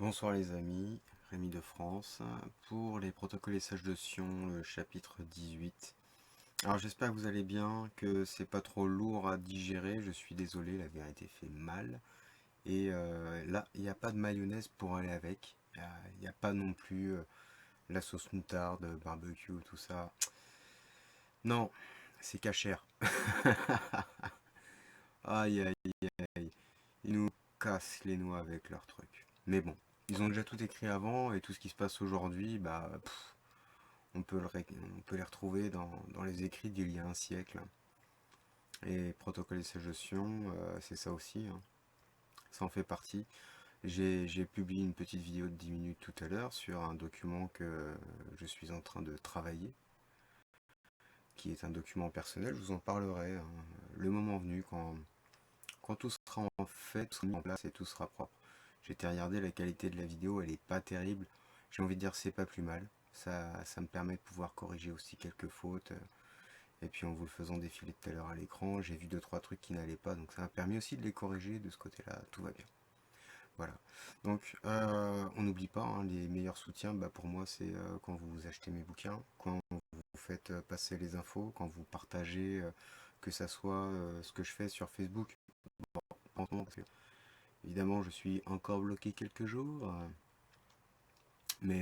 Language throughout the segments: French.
Bonsoir les amis, Rémi de France, pour les protocoles et sages de Sion, le chapitre 18. Alors j'espère que vous allez bien, que c'est pas trop lourd à digérer, je suis désolé, la vérité fait mal. Et là, il n'y a pas de mayonnaise pour aller avec, il n'y a pas non plus la sauce moutarde, barbecue, tout ça. Non, c'est cachère. Aïe aïe aïe, ils nous cassent les noix avec leurs trucs. Mais bon, ils ont déjà tout écrit avant et tout ce qui se passe aujourd'hui, bah... on peut les retrouver dans les écrits d'il y a un siècle. Et protocole et gestion, c'est ça aussi, hein. Ça en fait partie. J'ai publié une petite vidéo de 10 minutes tout à l'heure sur un document que je suis en train de travailler, qui est un document personnel. Je vous en parlerai, hein, le moment venu, quand tout sera en fait, tout sera mis en place et tout sera propre. J'ai été regarder la qualité de la vidéo, elle est pas terrible. J'ai envie de dire c'est pas plus mal. Ça me permet de pouvoir corriger aussi quelques fautes. Et puis en vous le faisant défiler tout à l'heure à l'écran, j'ai vu deux trois trucs qui n'allaient pas, donc ça m'a permis aussi de les corriger de ce côté-là, tout va bien. Voilà. Donc on n'oublie pas, hein, les meilleurs soutiens, bah, pour moi c'est quand vous achetez mes bouquins, quand vous faites passer les infos, quand vous partagez, que ça soit ce que je fais sur Facebook. En ce moment, parce que, évidemment je suis encore bloqué quelques jours, mais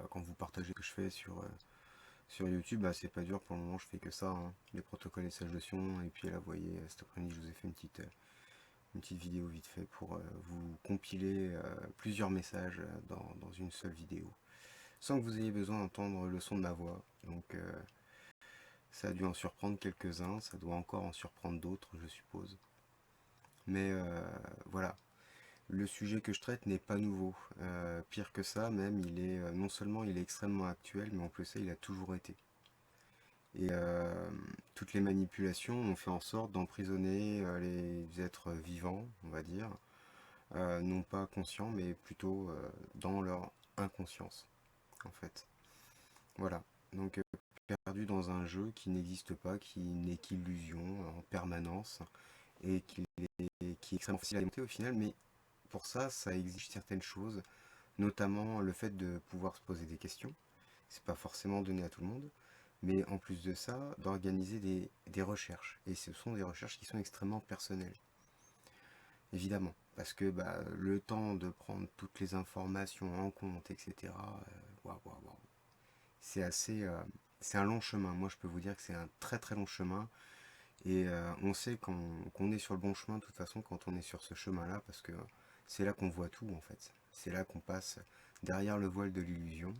quand vous partagez ce que je fais sur YouTube, bah, c'est pas dur pour le moment, je fais que ça, hein. Les protocoles et sages de Sion, et puis là, vous voyez, cet après-midi, je vous ai fait une petite vidéo vite fait pour vous compiler plusieurs messages dans une seule vidéo, sans que vous ayez besoin d'entendre le son de ma voix. Donc, ça a dû en surprendre quelques-uns, ça doit encore en surprendre d'autres, je suppose. Mais voilà, le sujet que je traite n'est pas nouveau. Pire que ça, même, il est non seulement il est extrêmement actuel, mais en plus ça, il a toujours été. Et toutes les manipulations ont fait en sorte d'emprisonner les êtres vivants, on va dire, non pas conscients, mais plutôt dans leur inconscience, en fait. Voilà. Donc perdu dans un jeu qui n'existe pas, qui n'est qu'illusion en permanence, et qui est extrêmement facile à démonter au final, mais pour ça, ça exige certaines choses, notamment le fait de pouvoir se poser des questions. C'est pas forcément donné à tout le monde, mais en plus de ça, d'organiser des recherches. Et ce sont des recherches qui sont extrêmement personnelles, évidemment, parce que bah, le temps de prendre toutes les informations en compte, etc., waouh, waouh, waouh. C'est assez, c'est un long chemin. Moi, je peux vous dire que c'est un très très long chemin, et on sait qu'on est sur le bon chemin de toute façon quand on est sur ce chemin-là, parce que c'est là qu'on voit tout en fait. C'est là qu'on passe derrière le voile de l'illusion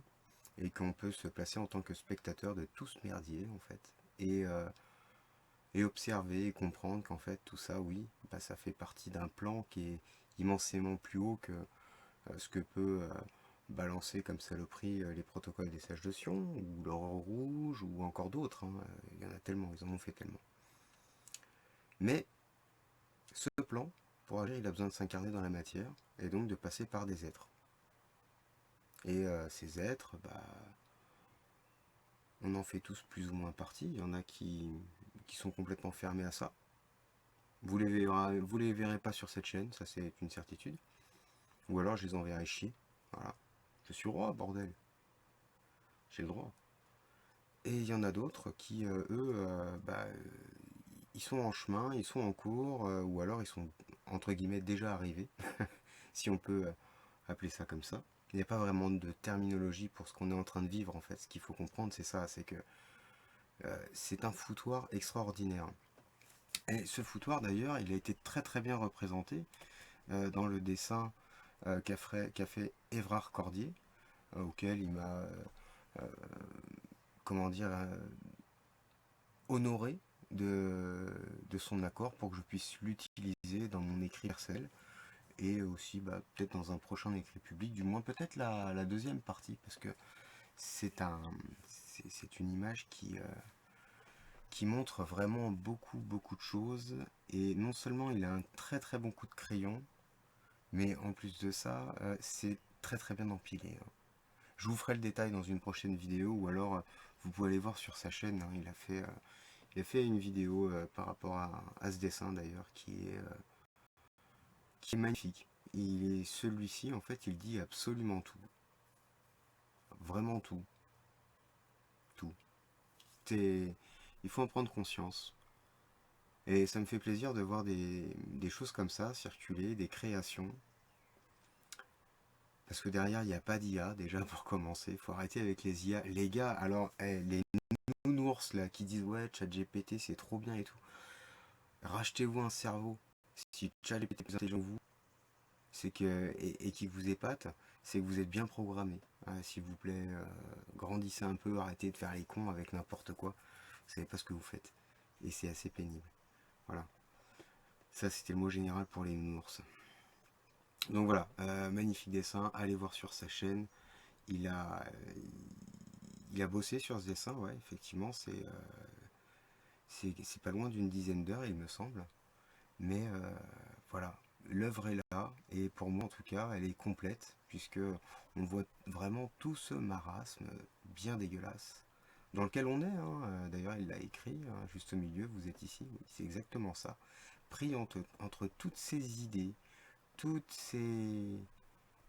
et qu'on peut se placer en tant que spectateur de tout ce merdier en fait, et, euh, et observer et comprendre qu'en fait tout ça, oui, bah, ça fait partie d'un plan qui est immensément plus haut que ce que peut balancer comme saloperie les protocoles des sages de Sion, ou l'Aurore Rouge, ou encore d'autres, hein. Il y en a tellement, ils en ont fait tellement. Mais ce plan, pour agir, il a besoin de s'incarner dans la matière, et donc de passer par des êtres. Et ces êtres, bah, on en fait tous plus ou moins partie. Il y en a qui sont complètement fermés à ça. Vous les verrez pas sur cette chaîne, ça c'est une certitude. Ou alors je les enverrai chier. Voilà. Je suis roi, bordel. J'ai le droit. Et il y en a d'autres qui, eux, bah, ils sont en chemin, ils sont en cours, ou alors ils sont, entre guillemets, déjà arrivés, si on peut appeler ça comme ça. Il n'y a pas vraiment de terminologie pour ce qu'on est en train de vivre, en fait. Ce qu'il faut comprendre, c'est ça, c'est que c'est un foutoir extraordinaire. Et ce foutoir, d'ailleurs, il a été très très bien représenté dans le dessin qu'a fait Évrard Cordier, auquel il m'a, comment dire, honoré de son accord pour que je puisse l'utiliser dans mon écrit personnel, et aussi bah, peut-être dans un prochain écrit public, du moins peut-être la deuxième partie, parce que c'est c'est une image qui montre vraiment beaucoup beaucoup de choses, et non seulement il a un très très bon coup de crayon, mais en plus de ça, c'est très très bien empilé, hein. Je vous ferai le détail dans une prochaine vidéo, ou alors vous pouvez aller voir sur sa chaîne, hein. Il a fait une vidéo par rapport à ce dessin d'ailleurs qui est magnifique. celui-ci, en fait, il dit absolument tout. Vraiment tout. Tout. Il faut en prendre conscience. Et ça me fait plaisir de voir des choses comme ça circuler, des créations. Parce que derrière, il n'y a pas d'IA, déjà pour commencer. Il faut arrêter avec les IA. Les gars, alors, les nounours là qui disent ouais, ChatGPT c'est trop bien et tout. Rachetez-vous un cerveau. Si ChatGPT est plus intelligent que vous, c'est que, et qui vous épate, c'est que vous êtes bien programmé. S'il vous plaît, grandissez un peu, arrêtez de faire les cons avec n'importe quoi. Vous savez pas ce que vous faites. Et c'est assez pénible. Voilà. Ça, c'était le mot général pour les nounours. Donc voilà, magnifique dessin. Allez voir sur sa chaîne. Il a, il a bossé sur ce dessin, ouais, effectivement. C'est pas loin d'une dizaine d'heures, il me semble. Mais voilà, l'œuvre est là, et pour moi en tout cas, elle est complète, puisque on voit vraiment tout ce marasme bien dégueulasse, dans lequel on est, hein. D'ailleurs, il l'a écrit, hein, juste au milieu, vous êtes ici, oui, c'est exactement ça. Pris entre toutes ces idées, toutes ces...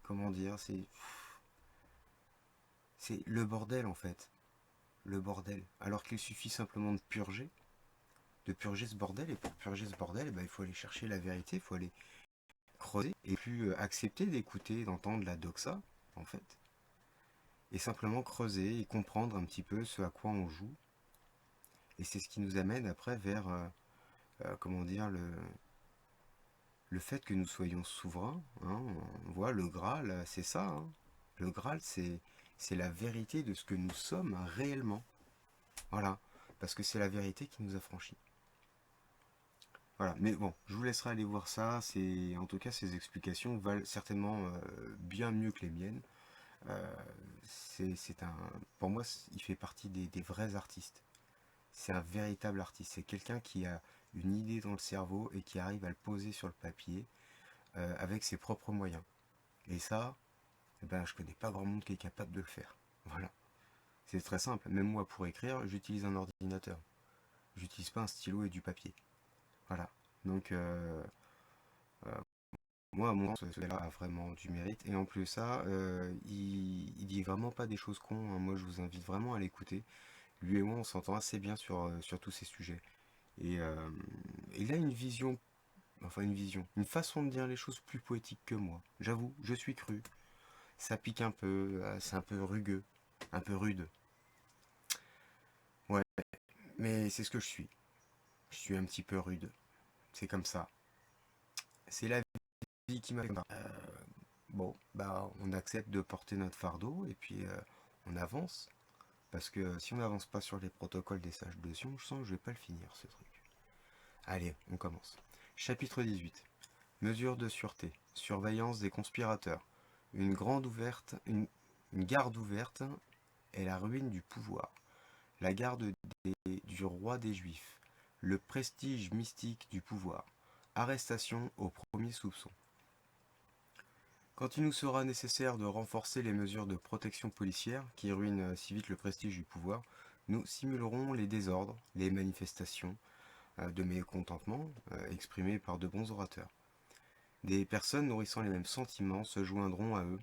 Comment dire, c'est le bordel en fait. Le bordel. Alors qu'il suffit simplement de purger ce bordel, et pour purger ce bordel, eh ben, il faut aller chercher la vérité, il faut aller creuser et puis accepter d'écouter, d'entendre la doxa, en fait, et simplement creuser et comprendre un petit peu ce à quoi on joue. Et c'est ce qui nous amène après vers, comment dire, le fait que nous soyons souverains, hein. On voit le Graal, c'est ça, hein. Le Graal, c'est la vérité de ce que nous sommes réellement. Voilà, parce que c'est la vérité qui nous affranchit. Voilà, mais bon, je vous laisserai aller voir ça. En tout cas, ces explications valent certainement bien mieux que les miennes. Euh, pour moi, il fait partie des vrais artistes. C'est un véritable artiste. C'est quelqu'un qui a une idée dans le cerveau et qui arrive à le poser sur le papier avec ses propres moyens. Et ça, eh ben, je connais pas grand monde qui est capable de le faire. Voilà. C'est très simple. Même moi, pour écrire, j'utilise un ordinateur. J'utilise pas un stylo et du papier. Voilà. Donc, euh, moi, à mon sens, celui-là a vraiment du mérite. Et en plus de ça, il dit vraiment pas des choses cons, hein. Moi, je vous invite vraiment à l'écouter. Lui et moi, on s'entend assez bien sur tous ces sujets. Et il a une vision, enfin une vision, une façon de dire les choses plus poétique que moi. J'avoue, je suis cru. Ça pique un peu, c'est un peu rugueux, un peu rude. Ouais, mais c'est ce que je suis. Je suis un petit peu rude. C'est comme ça. C'est la vie qui m'a fait comme ça. Bon, bah, on accepte de porter notre fardeau et puis on avance. Parce que si on n'avance pas sur les protocoles des sages de Sion, je sens que je vais pas le finir ce truc. Allez, on commence. Chapitre 18. Mesures de sûreté. Surveillance des conspirateurs. Une garde ouverte est la ruine du pouvoir. La garde du roi des Juifs. Le prestige mystique du pouvoir. Arrestation au premier soupçon. Quand il nous sera nécessaire de renforcer les mesures de protection policière qui ruinent si vite le prestige du pouvoir, nous simulerons les désordres, les manifestations de mécontentement exprimées par de bons orateurs. Des personnes nourrissant les mêmes sentiments se joindront à eux.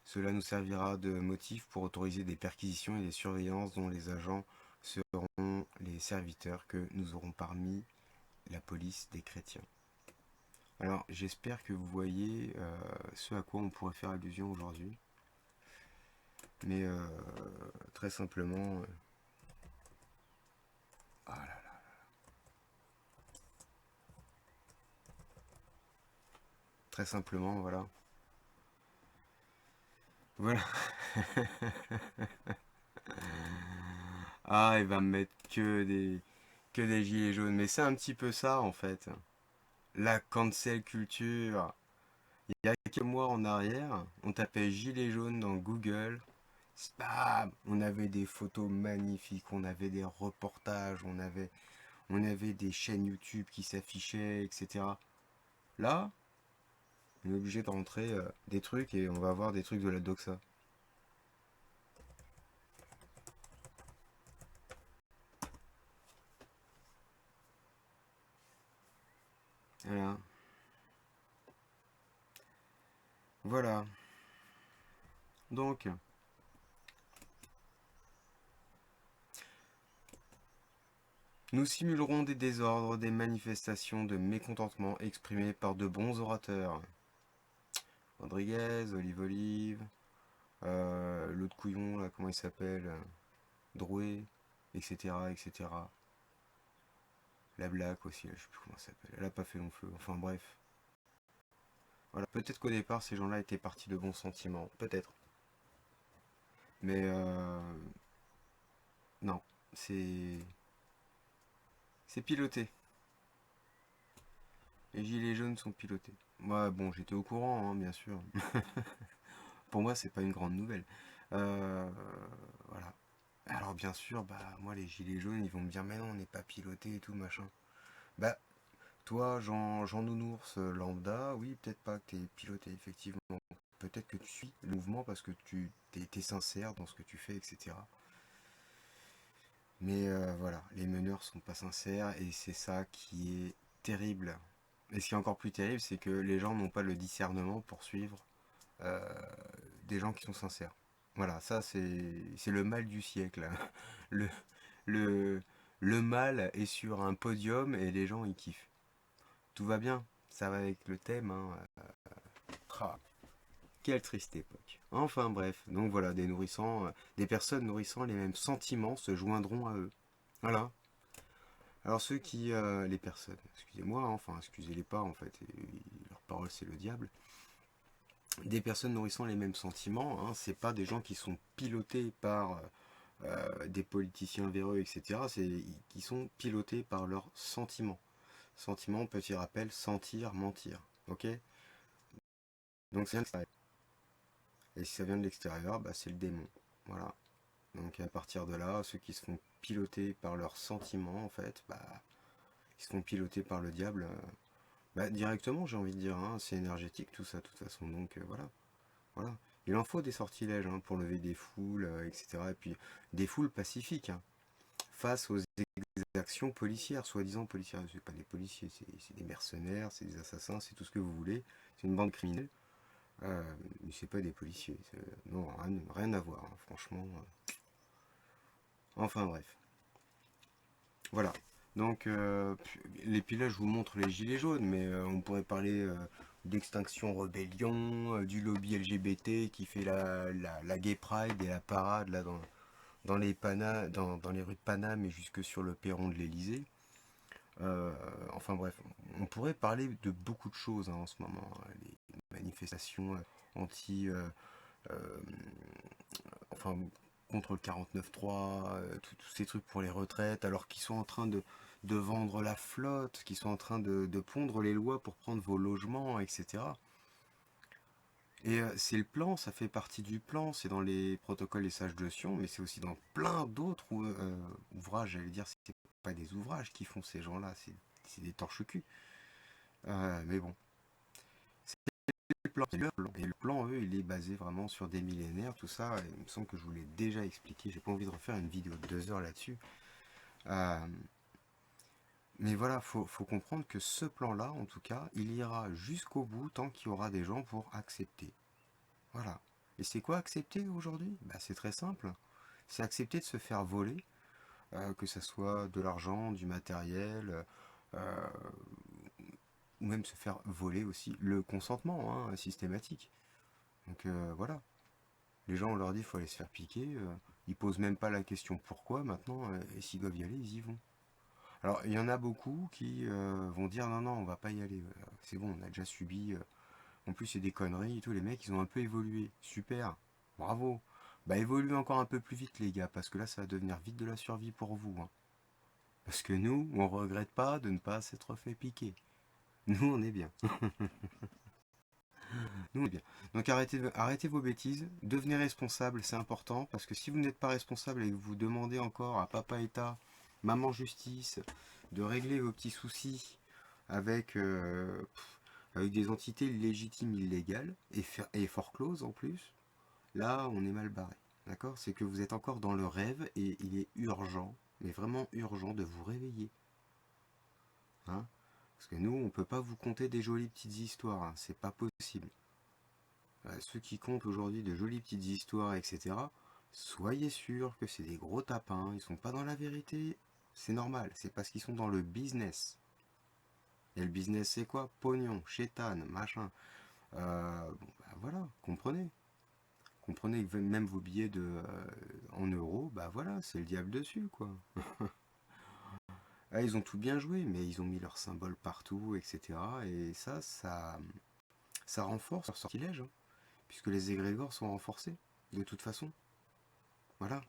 Cela nous servira de motif pour autoriser des perquisitions et des surveillances dont les agents seront les serviteurs que nous aurons parmi la police des chrétiens. Alors, j'espère que vous voyez ce à quoi on pourrait faire allusion aujourd'hui. Mais très simplement... ah là là. Très simplement, voilà. Voilà. Ah, il va me mettre que des gilets jaunes. Mais c'est un petit peu ça, en fait. La cancel culture. Il y a quelques mois en arrière, on tapait gilets jaunes dans Google. Bam, on avait des photos magnifiques, on avait des reportages, on avait des chaînes YouTube qui s'affichaient, etc. Là, on est obligé de rentrer des trucs et on va avoir des trucs de la doxa. Voilà. Voilà. Donc, nous simulerons des désordres, des manifestations de mécontentement exprimées par de bons orateurs. Rodriguez, Olive Olive, l'autre couillon, là, comment il s'appelle Drouet, etc., etc. La Black aussi, là, je sais plus comment elle s'appelle. Elle a pas fait long feu. Enfin bref. Voilà. Peut-être qu'au départ, ces gens-là étaient partis de bons sentiments. Peut-être. Mais non. C'est... C'est piloté. Les gilets jaunes sont pilotés. Moi, bon, j'étais au courant, hein, bien sûr. Pour moi, c'est pas une grande nouvelle. Euh, voilà. Alors bien sûr, bah moi les gilets jaunes, ils vont me dire mais non, on n'est pas piloté et tout machin. Bah toi, Jean Nounours lambda, oui, peut-être pas que t'es piloté effectivement. Peut-être que tu suis le mouvement parce que t'es sincère dans ce que tu fais, etc. Mais voilà, les meneurs sont pas sincères et c'est ça qui est terrible. Et ce qui est encore plus terrible, c'est que les gens n'ont pas le discernement pour suivre euh, des gens qui sont sincères. Voilà, ça c'est le mal du siècle. Le, le, le mal est sur un podium et les gens ils kiffent. Tout va bien, ça va avec le thème. Hein. Ah, quelle triste époque. Enfin bref, donc voilà, des personnes nourrissant les mêmes sentiments se joindront à eux. Voilà. Alors ceux qui, les personnes, excusez-moi, hein, enfin excusez-les pas en fait, leur parole c'est le diable. Des personnes nourrissant les mêmes sentiments, hein, c'est pas des gens qui sont pilotés par des politiciens véreux, etc. C'est qui sont pilotés par leurs sentiments. Sentiments, petit rappel, sentir, mentir. Ok. Donc ça vient de l'extérieur. Et si ça vient de l'extérieur, bah, c'est le démon. Voilà. Donc à partir de là, ceux qui se font piloter par leurs sentiments, en fait, bah, ils se font piloter par le diable. Bah, directement, j'ai envie de dire. Hein, c'est énergétique tout ça, de toute façon. Donc voilà. Voilà. Il en faut des sortilèges hein, pour lever des foules, etc. Et puis des foules pacifiques hein, face aux exactions policières, soi-disant policières. C'est pas des policiers, c'est des mercenaires, c'est des assassins, c'est tout ce que vous voulez. C'est une bande criminelle. Mais c'est pas des policiers. Non, rien à voir, hein, franchement. Enfin bref. Voilà. Donc, les pillages, je vous montre les gilets jaunes, mais on pourrait parler d'Extinction Rebellion, du lobby LGBT qui fait la Gay Pride et la parade là dans les rues de Paname et jusque sur le perron de l'Elysée. Enfin bref, on pourrait parler de beaucoup de choses hein, en ce moment. Hein. Les manifestations anti, euh, enfin contre le 49.3, tous ces trucs pour les retraites, alors qu'ils sont en train de vendre la flotte, qu'ils sont en train de pondre les lois pour prendre vos logements, etc. Et c'est le plan, ça fait partie du plan, c'est dans les protocoles et sages de Sion, mais c'est aussi dans plein d'autres ouvrages, j'allais dire, c'est pas des ouvrages qui font ces gens-là, c'est des torches-cul. Mais bon, c'est le plan. Et le plan, eux, il est basé vraiment sur des millénaires, tout ça. Et il me semble que je vous l'ai déjà expliqué. J'ai pas envie de refaire une vidéo de 2 heures là-dessus. Euh, mais voilà, faut comprendre que ce plan-là, en tout cas, il ira jusqu'au bout tant qu'il y aura des gens pour accepter. Voilà. Et c'est quoi accepter aujourd'hui? Bah, c'est très simple. C'est accepter de se faire voler, que ce soit de l'argent, du matériel, euh, ou même se faire voler aussi le consentement hein, systématique. Donc voilà. Les gens, on leur dit qu'il faut aller se faire piquer. Ils posent même pas la question pourquoi maintenant. Et s'ils doivent y aller, ils y vont. Alors, il y en a beaucoup qui vont dire non, non, on va pas y aller. C'est bon, on a déjà subi. En plus, c'est des conneries et tout. Les mecs, ils ont un peu évolué. Super. Bravo. Bah, évoluez encore un peu plus vite, les gars, parce que là, ça va devenir vite de la survie pour vous. Hein. Parce que nous, on regrette pas de ne pas s'être fait piquer. Nous, on est bien. Nous, on est bien. Donc, arrêtez vos bêtises. Devenez responsable, c'est important. Parce que si vous n'êtes pas responsable et que vous demandez encore à papa État, maman justice, de régler vos petits soucis avec, avec des entités légitimes illégales et fort closes en plus, là, on est mal barré. D'accord? C'est que vous êtes encore dans le rêve et il est urgent, mais vraiment urgent de vous réveiller. Hein? Parce que nous, on peut pas vous conter des jolies petites histoires. Hein. C'est pas possible. ceux qui comptent aujourd'hui de jolies petites histoires, etc., soyez sûrs que c'est des gros tapins, ils sont pas dans la vérité, c'est normal, c'est parce qu'ils sont dans le business. Et le business c'est quoi? Pognon, chétane, machin. Bon, voilà, comprenez. Comprenez que même vos billets en euros, bah voilà, c'est le diable dessus, quoi. Ah, ils ont tout bien joué, mais ils ont mis leurs symboles partout, etc. Et ça renforce leur sortilège, hein, puisque les égrégores sont renforcés, de toute façon. Voilà.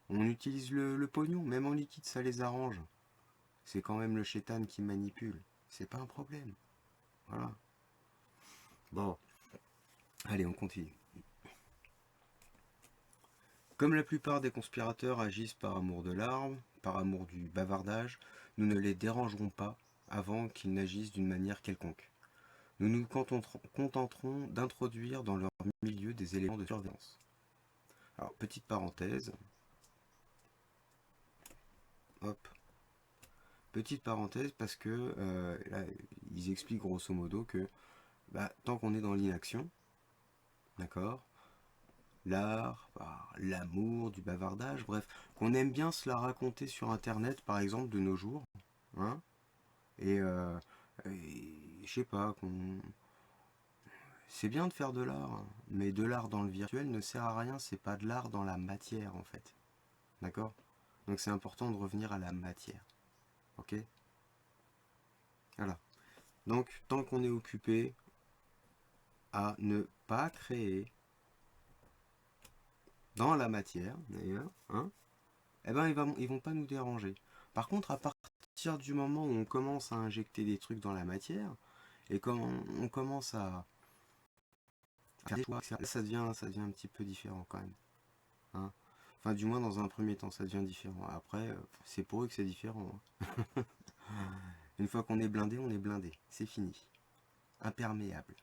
On utilise le pognon, même en liquide, ça les arrange. C'est quand même le chétan qui manipule. C'est pas un problème. Voilà. Bon, allez, on continue. Comme la plupart des conspirateurs agissent par amour de l'arme, par amour du bavardage, nous ne les dérangerons pas avant qu'ils n'agissent d'une manière quelconque. Nous nous contenterons d'introduire dans leur milieu des éléments de surveillance. Alors, petite parenthèse. Hop. Petite parenthèse parce que là, ils expliquent grosso modo que tant qu'on est dans l'inaction, d'accord, l'art, l'amour, du bavardage, bref, qu'on aime bien se la raconter sur Internet, par exemple, de nos jours, hein, et je sais pas, c'est bien de faire de l'art, hein, mais de l'art dans le virtuel ne sert à rien, c'est pas de l'art dans la matière, en fait, d'accord? Donc c'est important de revenir à la matière, ok? Voilà. Donc, tant qu'on est occupé à ne pas créer dans la matière, d'ailleurs, hein, eh ben ils vont pas nous déranger. Par contre, à partir du moment où on commence à injecter des trucs dans la matière, et quand on commence à faire des choix, ça devient un petit peu différent quand même. Hein. Enfin, du moins dans un premier temps, ça devient différent. Après, c'est pour eux que c'est différent. Hein. Une fois qu'on est blindé, on est blindé. C'est fini. Imperméable.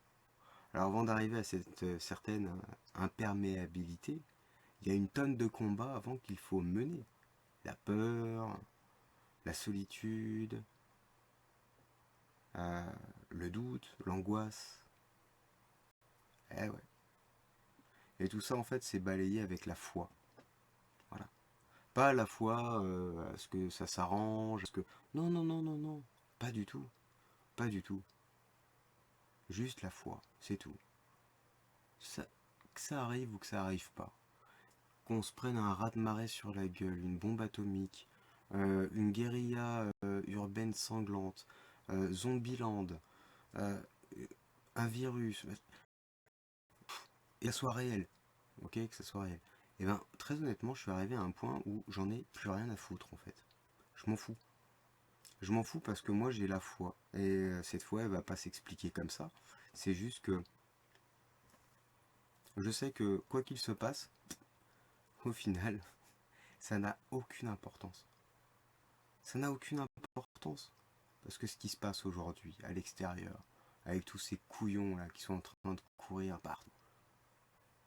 Alors avant d'arriver à cette certaine imperméabilité, il y a une tonne de combats avant qu'il faut mener. La peur, la solitude, euh, le doute, l'angoisse. Eh ouais. Et tout ça, en fait, c'est balayé avec la foi. Voilà. Pas la foi à ce que ça s'arrange, à ce que... Non, non, non, non, non. Pas du tout. Pas du tout. Juste la foi, c'est tout. Ça, que ça arrive ou que ça arrive pas. Qu'on se prenne un raz-de-marée sur la gueule, une bombe atomique, une guérilla urbaine sanglante, Zombieland, euh, un virus, et que ça soit réel, ok, que ça soit réel. Et ben, très honnêtement, je suis arrivé à un point où j'en ai plus rien à foutre en fait. Je m'en fous. Je m'en fous parce que moi j'ai la foi. Et cette foi, elle va pas s'expliquer comme ça. C'est juste que je sais que quoi qu'il se passe, au final, ça n'a aucune importance. Ça n'a aucune importance. Parce que ce qui se passe aujourd'hui, à l'extérieur, avec tous ces couillons là qui sont en train de courir partout,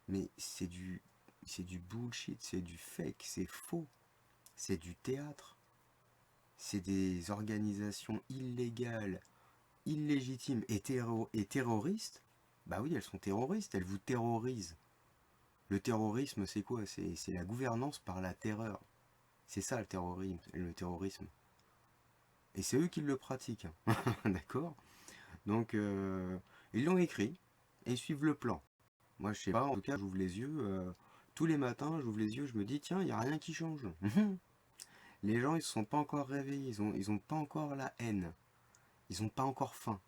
mais c'est du bullshit, c'est du fake, c'est faux, c'est du théâtre, c'est des organisations illégales, illégitimes et terroristes. Bah oui, elles sont terroristes, elles vous terrorisent. Le terrorisme, c'est quoi? C'est la gouvernance par la terreur. C'est ça le terrorisme, le terrorisme. Et c'est eux qui le pratiquent. D'accord? Donc, ils l'ont écrit et ils suivent le plan. Moi, je sais pas, en tout cas, j'ouvre les yeux. Tous les matins, j'ouvre les yeux, je me dis, tiens, il n'y a rien qui change. Les gens, ils ne se sont pas encore réveillés, ils ont pas encore la haine. Ils n'ont pas encore faim.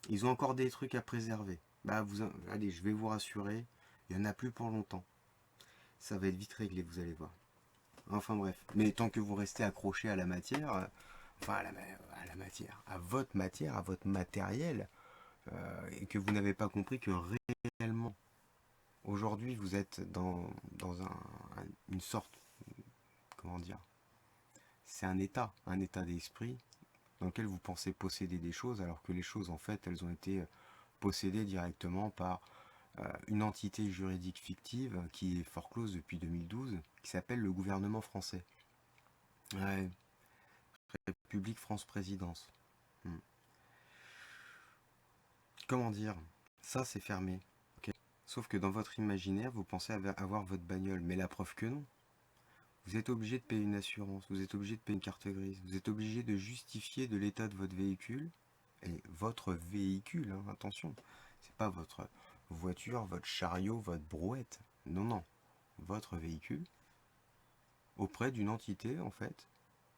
Ils ont encore des trucs à préserver. Allez, je vais vous rassurer, il n'y en a plus pour longtemps. Ça va être vite réglé, vous allez voir. Enfin bref. Mais tant que vous restez accroché à la matière, enfin à la matière, à votre matériel, et que vous n'avez pas compris que réellement, aujourd'hui, vous êtes dans une sorte, comment dire, c'est un état d'esprit dans lequel vous pensez posséder des choses, alors que les choses, en fait, elles ont été possédées directement par une entité juridique fictive qui est forclose depuis 2012, qui s'appelle le gouvernement français. Ouais, République France-Présidence. Hmm. Comment dire? Ça, c'est fermé. Ok. Sauf que dans votre imaginaire, vous pensez avoir votre bagnole, mais la preuve que non. Vous êtes obligé de payer une assurance, vous êtes obligé de payer une carte grise, vous êtes obligé de justifier de l'état de votre véhicule, et votre véhicule, hein, attention, c'est pas votre voiture, votre chariot, votre brouette, non, non, votre véhicule, auprès d'une entité en fait.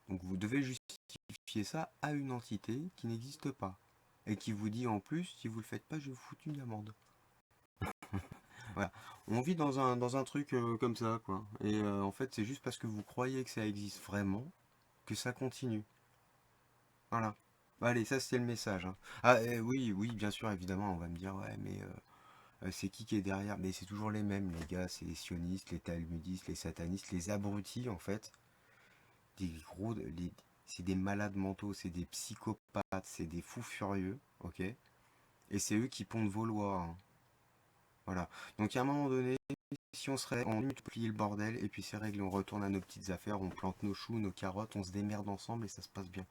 Donc vous devez justifier ça à une entité qui n'existe pas, et qui vous dit en plus, si vous le faites pas, je vais vous foutre une amende. Voilà. On vit dans un truc comme ça, quoi. Et en fait, c'est juste parce que vous croyez que ça existe vraiment que ça continue. Voilà. Allez, ça c'était le message, hein. Ah oui, oui, bien sûr, évidemment, on va me dire, ouais, mais c'est qui est derrière? Mais c'est toujours les mêmes, les gars, c'est les sionistes, les talmudistes, les satanistes, les abrutis, en fait. Des gros, c'est des malades mentaux, c'est des psychopathes, c'est des fous furieux, ok? Et c'est eux qui pondent vos lois, hein. Voilà. Donc à un moment donné, si on serait, on multiplie le bordel et puis c'est réglé, on retourne à nos petites affaires, on plante nos choux, nos carottes, on se démerde ensemble et ça se passe bien.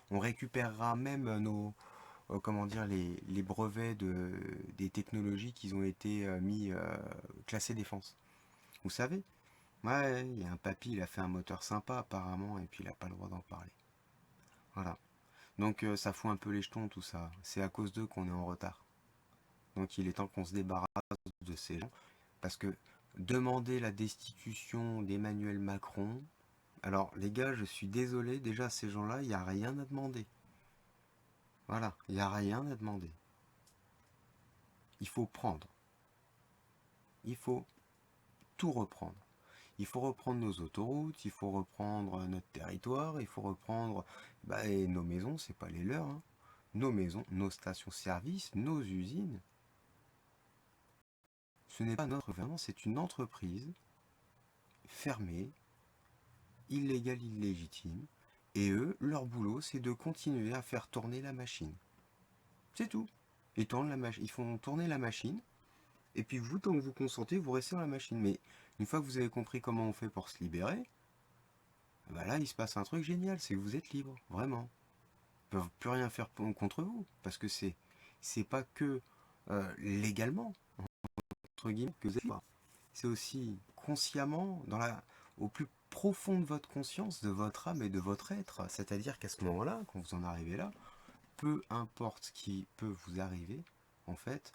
On récupérera même nos, comment dire, les brevets des technologies qui ont été classés défense. Vous savez? Ouais, il y a un papy, il a fait un moteur sympa apparemment et puis il n'a pas le droit d'en parler. Voilà. Donc ça fout un peu les jetons tout ça. C'est à cause d'eux qu'on est en retard. Donc il est temps qu'on se débarrasse de ces gens. Parce que demander la destitution d'Emmanuel Macron, alors les gars, je suis désolé, déjà ces gens-là, il n'y a rien à demander. Voilà, il n'y a rien à demander. Il faut prendre. Il faut tout reprendre. Il faut reprendre nos autoroutes, il faut reprendre notre territoire, il faut reprendre et nos maisons, c'est pas les leurs, hein. Nos maisons, nos stations-service, nos usines. Ce n'est pas notre gouvernement, c'est une entreprise fermée, illégale, illégitime. Et eux, leur boulot, c'est de continuer à faire tourner la machine. C'est tout. Ils font tourner la machine. Et puis vous, tant que vous consentez, vous restez dans la machine. Mais une fois que vous avez compris comment on fait pour se libérer, bah là, il se passe un truc génial, c'est que vous êtes libre, vraiment. Ils peuvent plus rien faire contre vous, parce que c'est pas que légalement, entre guillemets, que vous êtes libre. C'est aussi consciemment, au plus profond de votre conscience, de votre âme et de votre être. C'est-à-dire qu'à ce moment-là, quand vous en arrivez là, peu importe ce qui peut vous arriver, en fait,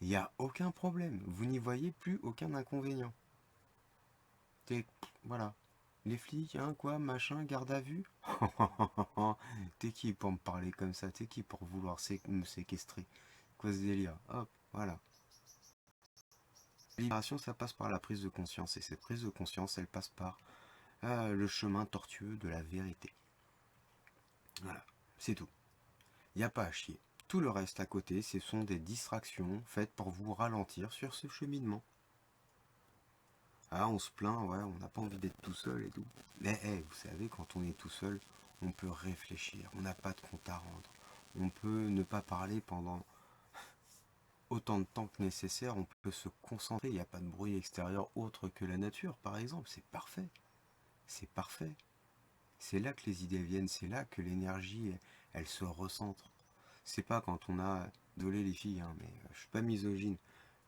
il n'y a aucun problème. Vous n'y voyez plus aucun inconvénient. Voilà. Les flics, hein, quoi, machin, garde à vue. T'es qui pour me parler comme ça? T'es qui pour vouloir me séquestrer? Quoi ce délire? Hop, voilà. La libération, ça passe par la prise de conscience. Et cette prise de conscience, elle passe par le chemin tortueux de la vérité. Voilà, c'est tout. Il n'y a pas à chier. Tout le reste à côté, ce sont des distractions faites pour vous ralentir sur ce cheminement. Ah, on se plaint, ouais, on n'a pas envie d'être tout seul et tout. Mais vous savez, quand on est tout seul, on peut réfléchir, on n'a pas de compte à rendre. On peut ne pas parler pendant autant de temps que nécessaire, on peut se concentrer, il n'y a pas de bruit extérieur autre que la nature, par exemple, c'est parfait. C'est parfait. C'est là que les idées viennent, c'est là que l'énergie, elle se recentre. C'est pas quand on a, désolé les filles, hein, mais je suis pas misogyne,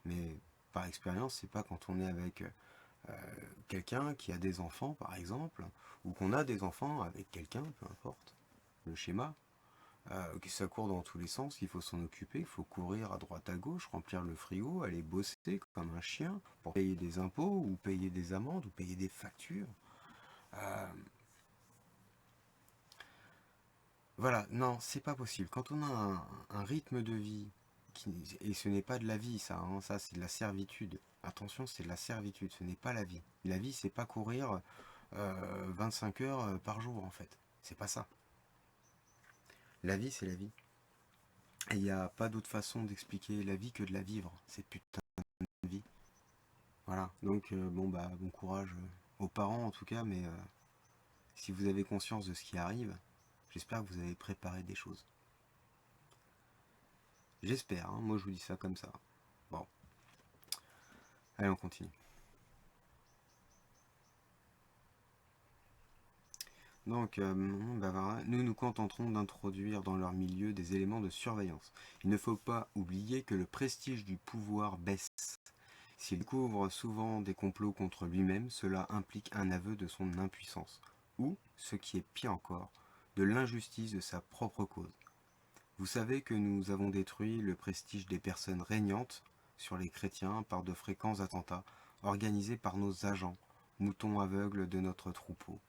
mais par expérience, c'est pas quand on est avec quelqu'un qui a des enfants, par exemple, ou qu'on a des enfants avec quelqu'un, peu importe le schéma, que ça court dans tous les sens, qu'il faut s'en occuper, il faut courir à droite à gauche, remplir le frigo, aller bosser comme un chien pour payer des impôts, ou payer des amendes, ou payer des factures. Euh, voilà, non, c'est pas possible. Quand on a un rythme de vie, et ce n'est pas de la vie, ça, hein, ça c'est de la servitude. Attention, c'est de la servitude, ce n'est pas la vie. La vie, c'est pas courir 25 heures par jour, en fait. C'est pas ça. La vie, c'est la vie. Et il n'y a pas d'autre façon d'expliquer la vie que de la vivre, cette putain de vie. Voilà, donc bon, bah, bon courage aux parents en tout cas, mais si vous avez conscience de ce qui arrive, j'espère que vous avez préparé des choses. J'espère, hein, moi je vous dis ça comme ça. Bon, allez, on continue. Donc, bah, voilà, nous nous contenterons d'introduire dans leur milieu des éléments de surveillance. Il ne faut pas oublier que le prestige du pouvoir baisse S'il découvre souvent des complots contre lui-même, cela implique un aveu de son impuissance, ou, ce qui est pire encore, de l'injustice de sa propre cause. Vous savez que nous avons détruit le prestige des personnes régnantes sur les chrétiens par de fréquents attentats organisés par nos agents, moutons aveugles de notre troupeau.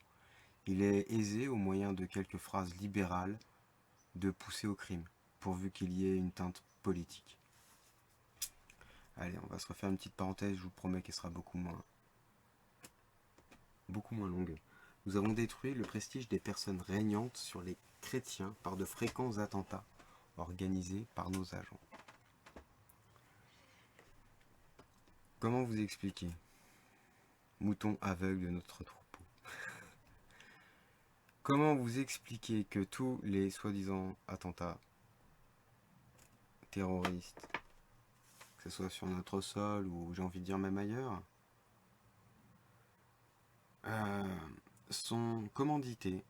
Il est aisé, au moyen de quelques phrases libérales, de pousser au crime, pourvu qu'il y ait une teinte politique. Allez, on va se refaire une petite parenthèse, je vous promets qu'elle sera beaucoup moins longue. Nous avons détruit le prestige des personnes régnantes sur les chrétiens par de fréquents attentats organisés par nos agents. Comment vous expliquer? Mouton aveugle de notre troupeau. Comment vous expliquer que tous les soi-disant attentats terroristes, que ce soit sur notre sol ou j'ai envie de dire même ailleurs, sont commandités.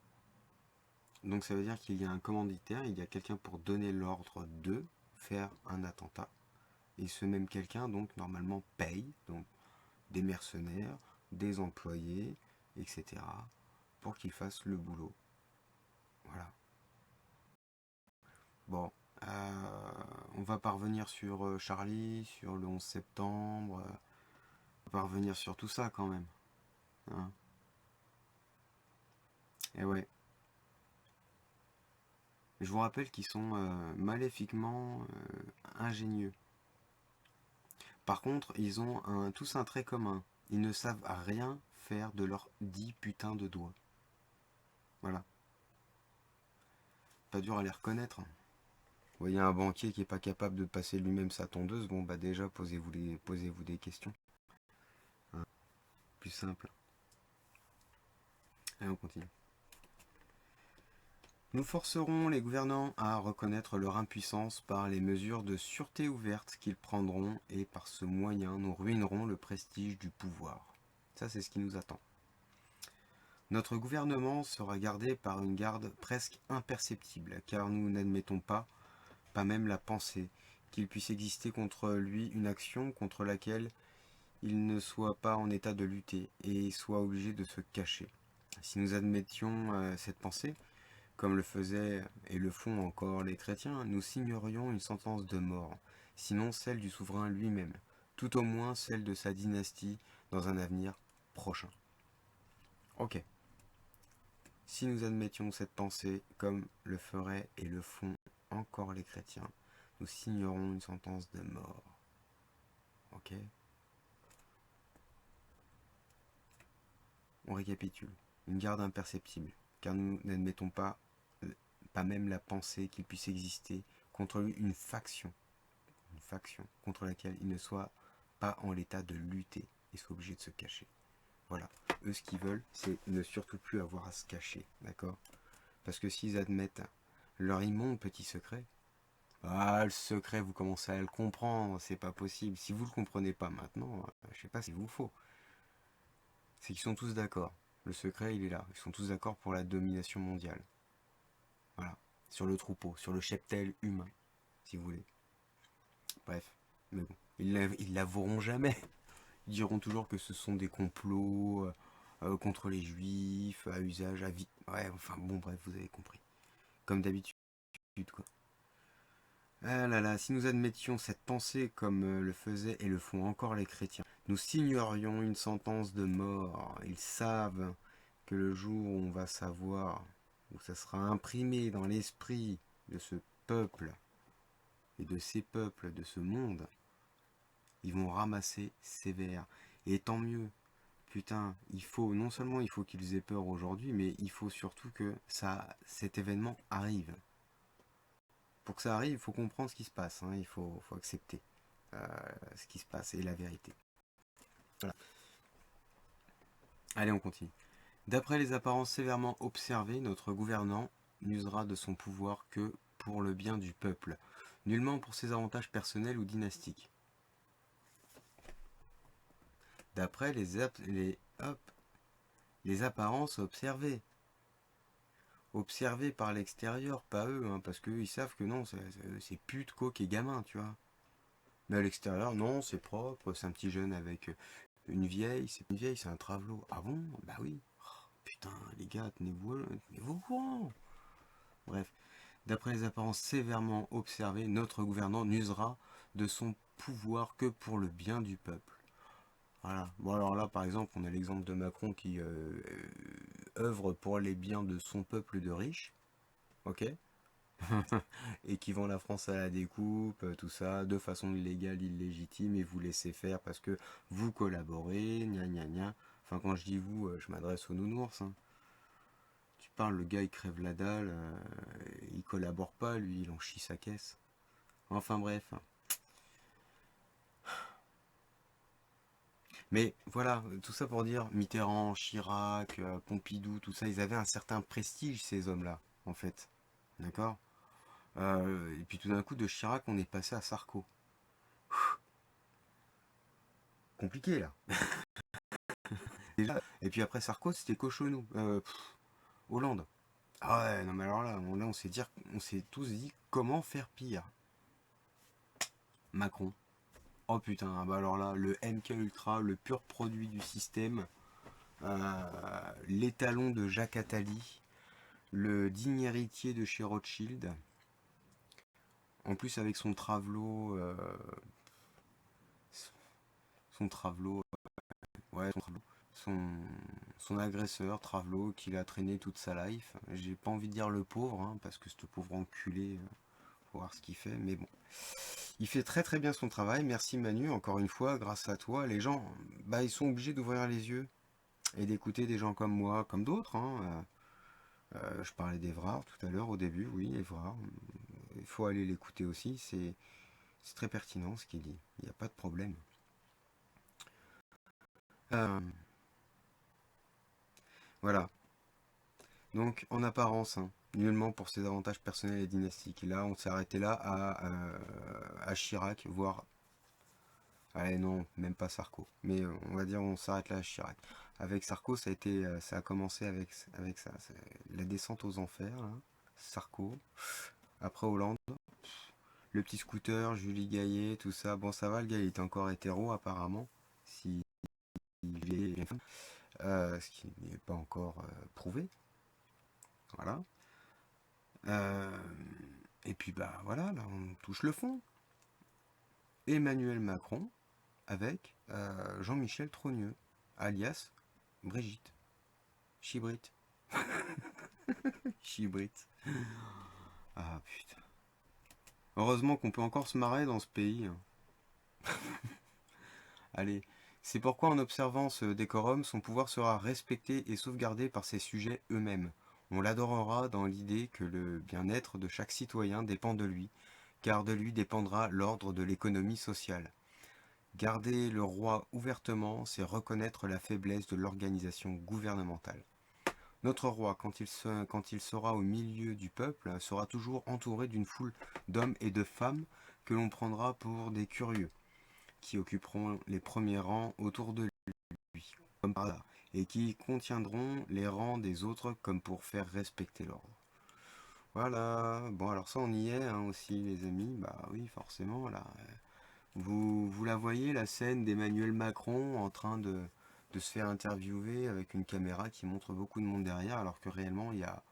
Donc ça veut dire qu'il y a un commanditaire, il y a quelqu'un pour donner l'ordre de faire un attentat. Et ce même quelqu'un, donc, normalement paye, donc des mercenaires, des employés, etc., pour qu'ils fassent le boulot. Voilà. Bon, on va pas revenir sur Charlie, sur le 11 septembre, on va revenir sur tout ça quand même. Hein. Et ouais. Je vous rappelle qu'ils sont maléfiquement ingénieux. Par contre, ils ont tous un trait commun. Ils ne savent rien faire de leurs 10 putains de doigts. Voilà. Pas dur à les reconnaître. Vous voyez un banquier qui n'est pas capable de passer lui-même sa tondeuse, bon bah déjà posez-vous des questions. Hein. Plus simple. Allez, on continue. Nous forcerons les gouvernants à reconnaître leur impuissance par les mesures de sûreté ouvertes qu'ils prendront et par ce moyen nous ruinerons le prestige du pouvoir. Ça c'est ce qui nous attend. Notre gouvernement sera gardé par une garde presque imperceptible, car nous n'admettons pas même la pensée, qu'il puisse exister contre lui une action contre laquelle il ne soit pas en état de lutter et soit obligé de se cacher. Si nous admettions cette pensée, comme le faisaient et le font encore les chrétiens, nous signerions une sentence de mort, sinon celle du souverain lui-même, tout au moins celle de sa dynastie dans un avenir prochain. Ok. Si nous admettions cette pensée, comme le feraient et le font encore les chrétiens, nous signerons une sentence de mort. Ok? On récapitule. Une garde imperceptible, car nous n'admettons pas même la pensée qu'il puisse exister contre lui une faction contre laquelle il ne soit pas en l'état de lutter et soit obligé de se cacher. Voilà. Eux, ce qu'ils veulent, c'est ne surtout plus avoir à se cacher, d'accord? Parce que s'ils admettent leur immonde petit secret, le secret, vous commencez à le comprendre, c'est pas possible. Si vous le comprenez pas maintenant, je sais pas s'il vous faut. C'est qu'ils sont tous d'accord. Le secret, il est là. Ils sont tous d'accord pour la domination mondiale. Voilà. Sur le troupeau, sur le cheptel humain, si vous voulez. Bref. Mais bon, ils l'avoueront jamais. Ils diront toujours que ce sont des complots contre les juifs, à usage, à vie. Ouais, enfin bon, bref, vous avez compris. Comme d'habitude, quoi. Ah là là, si nous admettions cette pensée comme le faisaient et le font encore les chrétiens, nous signerions une sentence de mort. Ils savent que le jour où on va savoir, où ça sera imprimé dans l'esprit de ce peuple et de ces peuples de ce monde, ils vont ramasser sévère. Et tant mieux. Putain, non seulement il faut qu'ils aient peur aujourd'hui, mais il faut surtout que cet événement arrive. Pour que ça arrive, il faut comprendre ce qui se passe. Hein, il faut accepter ce qui se passe et la vérité. Voilà. Allez, on continue. D'après les apparences sévèrement observées, notre gouvernant n'usera de son pouvoir que pour le bien du peuple, nullement pour ses avantages personnels ou dynastiques. D'après les apparences observées. Observées par l'extérieur, pas eux, hein, parce qu'eux ils savent que non, c'est pute, coke et gamin, tu vois. Mais à l'extérieur, non, c'est propre, c'est un petit jeune avec une vieille, c'est une vieille, c'est un travelot. Ah bon? Bah oui. Oh, putain, les gars, tenez-vous au courant. Bref, d'après les apparences sévèrement observées, notre gouvernant n'usera de son pouvoir que pour le bien du peuple. Voilà. Bon alors là, par exemple, on a l'exemple de Macron qui œuvre pour les biens de son peuple de riches, ok? Et qui vend la France à la découpe, tout ça, de façon illégale, illégitime, et vous laissez faire parce que vous collaborez, gna gna gna. Enfin, quand je dis vous, je m'adresse aux nounours, hein. Tu parles, le gars il crève la dalle, il collabore pas, lui, il en chie sa caisse. Enfin bref. Mais voilà, tout ça pour dire, Mitterrand, Chirac, Pompidou, tout ça, ils avaient un certain prestige, ces hommes-là, en fait. D'accord. Et puis tout d'un coup, de Chirac, on est passé à Sarko. Compliqué, là. Et puis après Sarko, c'était Cochonou. Hollande. Ah ouais, non mais alors là, on s'est tous dit comment faire pire. Macron. Oh putain, ah bah alors là, le MK Ultra, le pur produit du système, l'étalon de Jacques Attali, le digne héritier de chez Rothschild, en plus avec son travelot, ouais, son, son agresseur, Travelo, qu'il a traîné toute sa life. J'ai pas envie de dire le pauvre, hein, parce que ce pauvre enculé, faut voir ce qu'il fait, mais bon. Il fait très très bien son travail, merci Manu, encore une fois, grâce à toi, les gens, bah, ils sont obligés d'ouvrir les yeux et d'écouter des gens comme moi, comme d'autres, hein. Je parlais d'Evrard tout à l'heure au début, oui, Evrard, il faut aller l'écouter aussi, c'est très pertinent ce qu'il dit, il n'y a pas de problème. Euh, voilà, donc en apparence, hein, nullement pour ses avantages personnels et dynastiques. Et là, on s'est arrêté là à Chirac, voire... Allez, non, même pas Sarko. Mais on va dire on s'arrête là à Chirac. Avec Sarko, ça a commencé avec ça. La descente aux enfers, là. Sarko. Après Hollande. Le petit scooter, Julie Gaillet, tout ça. Bon, ça va, le gars, il était encore hétéro, apparemment. Si il est bien femme. Ce qui n'est pas encore prouvé. Voilà. Euh, et puis, bah voilà, là, on touche le fond. Emmanuel Macron avec Jean-Michel Trogneux, alias Brigitte. Chibrit. Chibrit. Ah putain. Heureusement qu'on peut encore se marrer dans ce pays, hein. Allez. C'est pourquoi en observant ce décorum, son pouvoir sera respecté et sauvegardé par ses sujets eux-mêmes. On l'adorera dans l'idée que le bien-être de chaque citoyen dépend de lui, car de lui dépendra l'ordre de l'économie sociale. Garder le roi ouvertement, c'est reconnaître la faiblesse de l'organisation gouvernementale. Notre roi, quand il sera au milieu du peuple, sera toujours entouré d'une foule d'hommes et de femmes que l'on prendra pour des curieux, qui occuperont les premiers rangs autour de lui, comme par hasard, et qui contiendront les rangs des autres comme pour faire respecter l'ordre. Voilà, bon alors ça on y est hein, aussi les amis, bah oui forcément là. Vous la voyez la scène d'Emmanuel Macron en train de se faire interviewer avec une caméra qui montre beaucoup de monde derrière alors que réellement il y a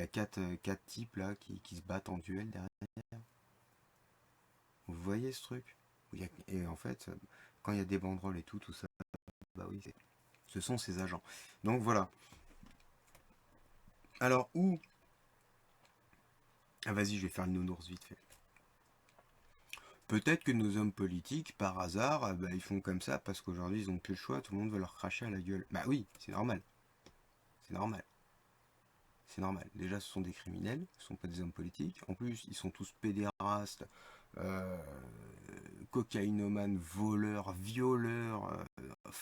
quatre types là qui se battent en duel derrière. Vous voyez ce truc? Et en fait, quand il y a des banderoles et tout ça, bah oui, ce sont ces agents. Donc voilà. Alors où... Ah vas-y, je vais faire le nounours vite fait. Peut-être que nos hommes politiques, par hasard, bah, ils font comme ça parce qu'aujourd'hui ils ont plus le choix, tout le monde veut leur cracher à la gueule. Bah oui, c'est normal. C'est normal. C'est normal. Déjà, ce sont des criminels, ce ne sont pas des hommes politiques. En plus, ils sont tous pédérastes, euh, cocaïnomanes, voleurs, violeurs,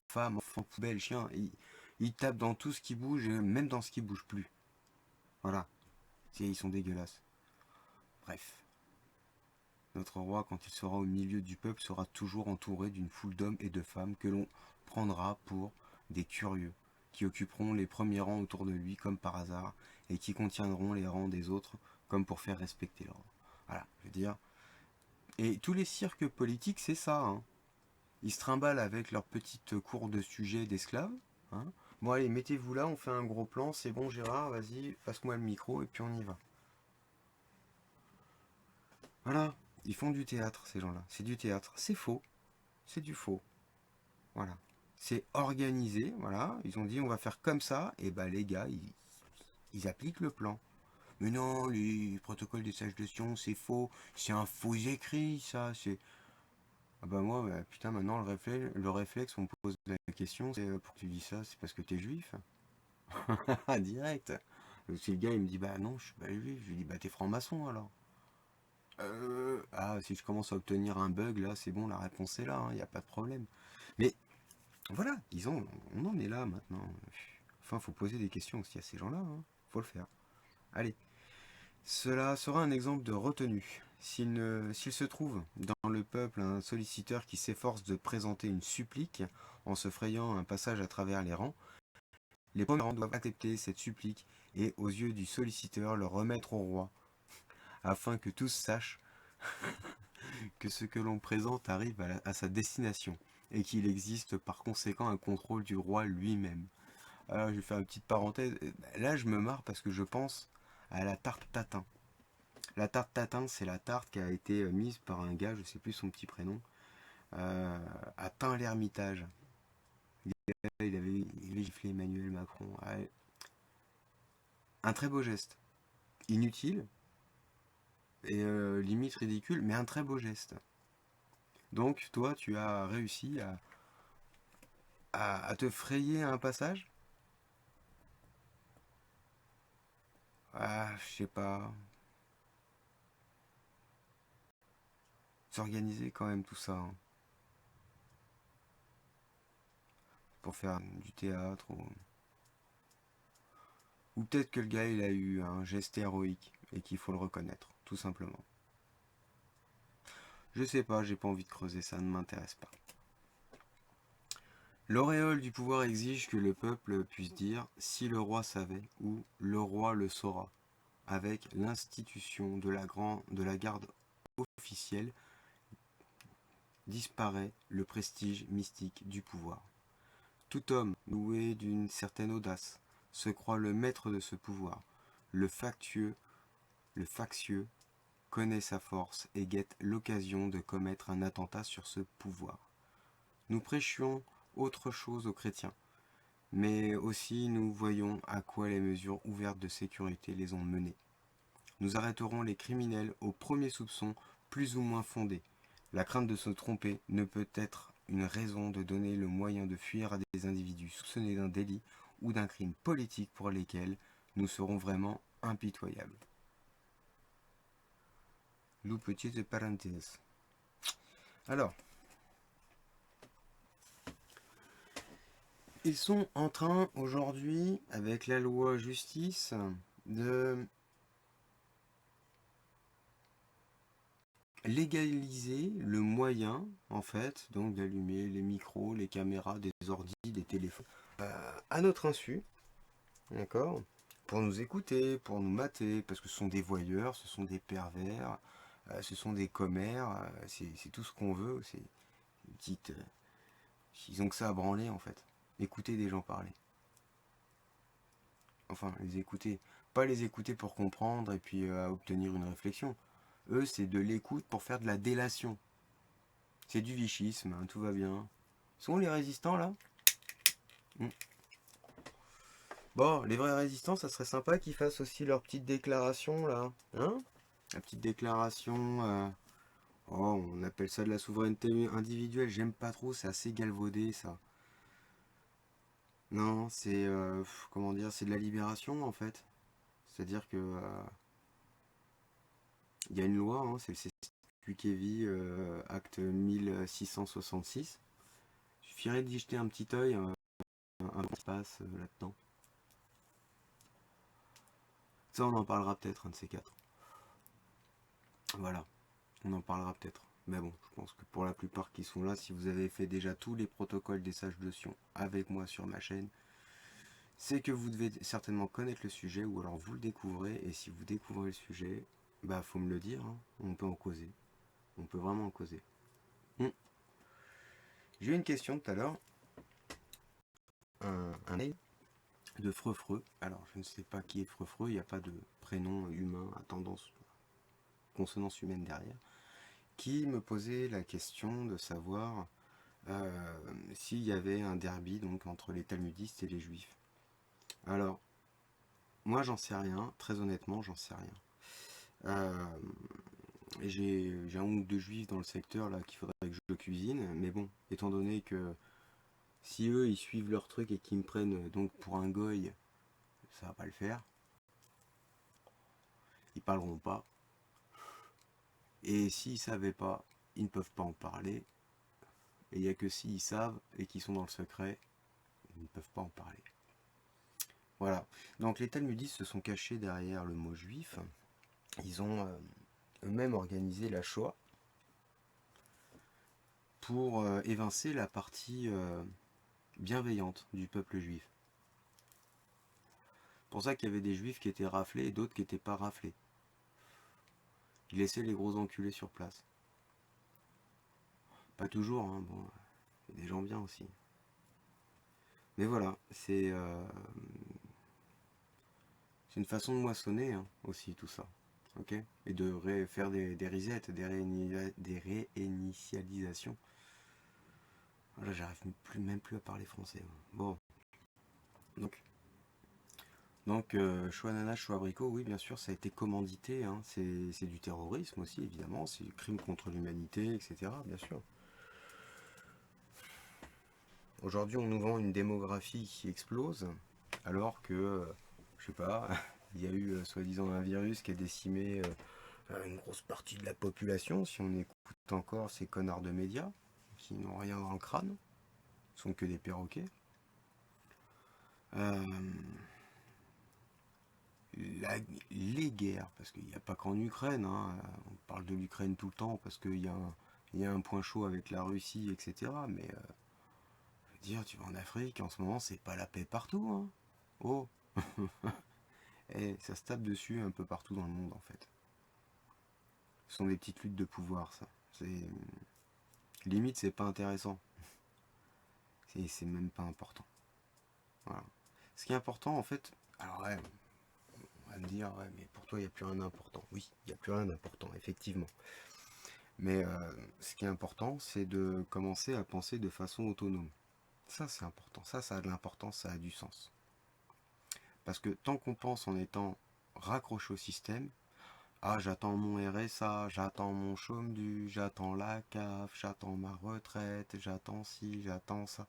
femmes, enfants, poubelles, chiens. Ils tapent dans tout ce qui bouge, même dans ce qui bouge plus. Voilà. Ils sont dégueulasses. Bref. Notre roi, quand il sera au milieu du peuple, sera toujours entouré d'une foule d'hommes et de femmes que l'on prendra pour des curieux, qui occuperont les premiers rangs autour de lui comme par hasard, et qui contiendront les rangs des autres comme pour faire respecter l'ordre. Voilà, je veux dire, Et tous les cirques politiques, c'est ça, hein. Ils se trimballent avec leur petite cour de sujets d'esclaves, hein. Bon allez, mettez-vous là, on fait un gros plan, c'est bon Gérard, vas-y, passe-moi le micro et puis on y va. Voilà, ils font du théâtre, ces gens-là. C'est du théâtre. C'est faux, c'est du faux. Voilà. C'est organisé, voilà. Ils ont dit on va faire comme ça, et bah les gars, ils appliquent le plan. Mais non, les protocoles des sages de Sion, c'est faux. C'est un faux écrit, ça. C'est. Ah bah moi, bah, putain, maintenant le réflexe, on me pose la question, c'est pour que tu dis ça, c'est parce que t'es juif. Direct. Si le gars il me dit bah non, je suis pas juif, je lui dis bah t'es franc-maçon alors. Ah, si je commence à obtenir un bug là, c'est bon, la réponse est là, il n'y a pas de problème. Mais voilà, on en est là maintenant. Enfin, faut poser des questions aussi à ces gens-là, hein. Faut le faire. Allez, cela sera un exemple de retenue. S'il se trouve dans le peuple un solliciteur qui s'efforce de présenter une supplique en se frayant un passage à travers les rangs, les premiers rangs doivent accepter cette supplique et, aux yeux du solliciteur, le remettre au roi, afin que tous sachent que ce que l'on présente arrive à sa destination et qu'il existe par conséquent un contrôle du roi lui-même. Alors je vais faire une petite parenthèse. Là je me marre parce que je pense à la tarte tatin. La tarte tatin, c'est la tarte qui a été mise par un gars, je sais plus son petit prénom, euh, à Tain-l'Hermitage. Il avait giflé Emmanuel Macron. Ouais. Un très beau geste. Inutile et limite ridicule, mais un très beau geste. Donc toi, tu as réussi à te frayer un passage. Ah, je sais pas. S'organiser quand même tout ça, hein, pour faire du théâtre ou peut-être que le gars il a eu un geste héroïque et qu'il faut le reconnaître, tout simplement. Je sais pas, j'ai pas envie de creuser, ça ne m'intéresse pas. L'auréole du pouvoir exige que le peuple puisse dire si le roi savait ou le roi le saura. Avec l'institution de la garde officielle disparaît le prestige mystique du pouvoir. Tout homme doué d'une certaine audace se croit le maître de ce pouvoir. Le factieux, le factieux connaît sa force et guette l'occasion de commettre un attentat sur ce pouvoir. Nous prêchions autre chose aux chrétiens, mais aussi nous voyons à quoi les mesures ouvertes de sécurité les ont menés. Nous arrêterons les criminels au premier soupçon plus ou moins fondé. La crainte de se tromper ne peut être une raison de donner le moyen de fuir à des individus soupçonnés d'un délit ou d'un crime politique pour lesquels nous serons vraiment impitoyables. Lou petite parenthèse. Alors, ils sont en train aujourd'hui, avec la loi justice, de légaliser le moyen, en fait, donc d'allumer les micros, les caméras, des ordis, des téléphones, à notre insu, d'accord, pour nous écouter, pour nous mater, parce que ce sont des voyeurs, ce sont des pervers, ce sont des commères, c'est tout ce qu'on veut, c'est une petite... ils ont que ça à branler, en fait. Écouter des gens parler. Enfin, les écouter. Pas les écouter pour comprendre et puis obtenir une réflexion. Eux, c'est de l'écoute pour faire de la délation. C'est du vichisme, hein, tout va bien. Sont les résistants là? Mm. Bon, les vrais résistants, ça serait sympa qu'ils fassent aussi leur petite déclaration là. Hein? La petite déclaration. Oh, on appelle ça de la souveraineté individuelle. J'aime pas trop, c'est assez galvaudé ça. Non, c'est. Comment dire? C'est de la libération en fait. C'est-à-dire que. Il y a une loi, hein, c'est le CQKV, acte 1666. Il suffirait d'y jeter un petit œil, un espace là-dedans. Ça, on en parlera peut-être, un de ces quatre. Voilà, on en parlera peut-être. Mais bon, je pense que pour la plupart qui sont là, si vous avez fait déjà tous les protocoles des sages de Sion avec moi sur ma chaîne, c'est que vous devez certainement connaître le sujet ou alors vous le découvrez. Et si vous découvrez le sujet, bah faut me le dire, hein, on peut en causer. On peut vraiment en causer. Hmm. J'ai eu une question tout à l'heure. Un mail de Freufreux. Alors, je ne sais pas qui est Freufreux, il n'y a pas de prénom humain à tendance consonance humaine derrière, qui me posait la question de savoir s'il y avait un derby donc entre les talmudistes et les juifs. Alors, moi j'en sais rien, très honnêtement j'en sais rien. Euh, j'ai un ou deux juifs dans le secteur là qu'il faudrait que je cuisine, mais bon, étant donné que si eux ils suivent leur truc et qu'ils me prennent donc pour un goy, ça va pas le faire. Ils parleront pas. Et s'ils savaient pas, ils ne peuvent pas en parler. Et il n'y a que s'ils savent et qu'ils sont dans le secret, ils ne peuvent pas en parler. Voilà. Donc les talmudistes se sont cachés derrière le mot juif. Ils ont eux-mêmes organisé la Shoah pour évincer la partie bienveillante du peuple juif. C'est pour ça qu'il y avait des juifs qui étaient raflés et d'autres qui n'étaient pas raflés. Ils laissaient les gros enculés sur place. Pas toujours, hein, bon, il y a des gens bien aussi. Mais voilà, c'est une façon de moissonner hein, aussi tout ça. Ok. Et de faire des resets, des réinitialisations. Là, j'arrive même plus à parler français. Bon, donc, choix nana, choix abricot, oui, bien sûr, ça a été commandité. Hein. C'est du terrorisme aussi, évidemment. C'est du crime contre l'humanité, etc. Bien sûr. Aujourd'hui, on nous vend une démographie qui explose, alors que, je sais pas, il y a eu soi-disant un virus qui a décimé une grosse partie de la population, si on écoute encore ces connards de médias, qui n'ont rien dans le crâne, sont que des perroquets. Euh, les guerres, parce qu'il n'y a pas qu'en Ukraine, hein, on parle de l'Ukraine tout le temps, parce il y a un point chaud avec la Russie, etc. Mais je veux dire, tu vas en Afrique, en ce moment, c'est pas la paix partout. Hein. Oh, et ça se tape dessus un peu partout dans le monde, en fait. Ce sont des petites luttes de pouvoir, ça. C'est limite, c'est pas intéressant. C'est même pas important. Voilà. Ce qui est important, en fait, alors ouais, on va me dire, ouais, mais pour toi, il n'y a plus rien d'important. Oui, il n'y a plus rien d'important, effectivement. Mais ce qui est important, c'est de commencer à penser de façon autonome. Ça, c'est important. Ça a de l'importance, ça a du sens. Parce que tant qu'on pense en étant raccroché au système, ah, j'attends mon RSA, j'attends mon chôme du, j'attends la CAF, j'attends ma retraite, j'attends ci, j'attends ça.